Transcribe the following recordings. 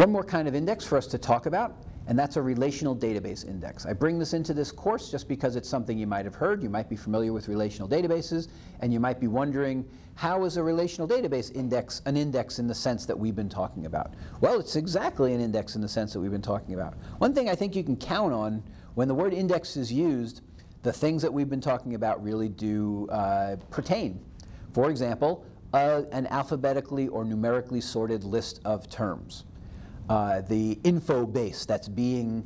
One more kind of index for us to talk about, and that's a relational database index. I bring this into this course just because it's something you might have heard. You might be familiar with relational databases, and you might be wondering, how is a relational database index an index in the sense that we've been talking about? Well, it's exactly an index in the sense that we've been talking about. One thing I think you can count on when the word index is used, the things that we've been talking about really do pertain. For example, an alphabetically or numerically sorted list of terms. The info base that's being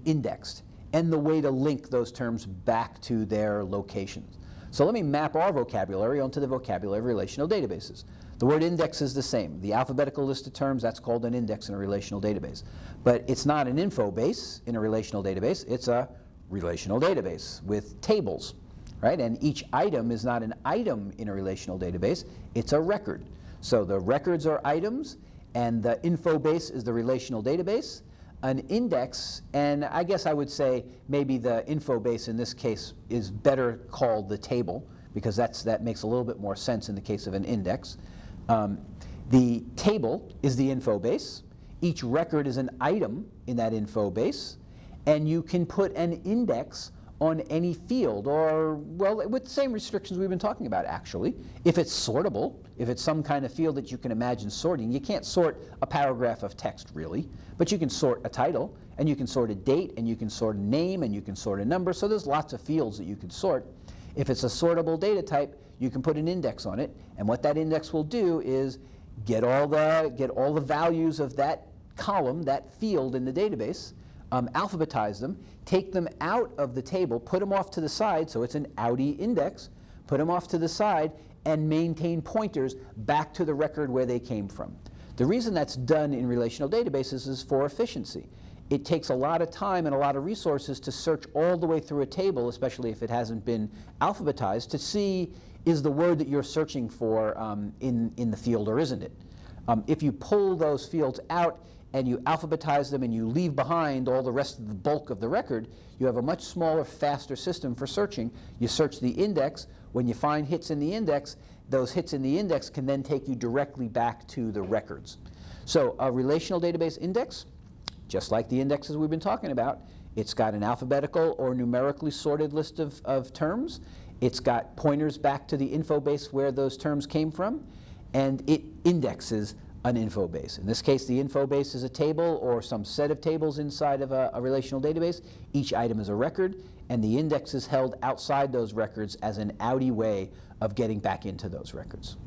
indexed, and the way to link those terms back to their locations. So let me map our vocabulary onto the vocabulary of relational databases. The word index is the same. The alphabetical list of terms, that's called an index in a relational database. But it's not an info base in a relational database, it's a relational database with tables, right? And each item is not an item in a relational database, it's a record. So the records are items, and the info base is the relational database. An index, and I guess I would say maybe the info base in this case is better called the table, because that makes a little bit more sense in the case of an index. The table is the info base. Each record is an item in that info base, and you can put an index on any field, or, well, with the same restrictions we've been talking about, actually. If it's sortable, if it's some kind of field that you can imagine sorting, you can't sort a paragraph of text, really, but you can sort a title, and you can sort a date, and you can sort a name, and you can sort a number, so there's lots of fields that you can sort. If it's a sortable data type, you can put an index on it, and what that index will do is get all the values of that column, that field in the database, alphabetize them, take them out of the table, put them off to the side, so it's an outie index, put them off to the side, and maintain pointers back to the record where they came from. The reason that's done in relational databases is for efficiency. It takes a lot of time and a lot of resources to search all the way through a table, especially if it hasn't been alphabetized, to see is the word that you're searching for in the field or isn't it. If you pull those fields out and you alphabetize them and you leave behind all the rest of the bulk of the record, you have a much smaller, faster system for searching. You search the index. When you find hits in the index, those hits in the index can then take you directly back to the records. So a relational database index, just like the indexes we've been talking about, it's got an alphabetical or numerically sorted list of terms. It's got pointers back to the info base where those terms came from, and it indexes an info base. In this case, the info base is a table or some set of tables inside of a relational database. Each item is a record, and the index is held outside those records as an outie way of getting back into those records.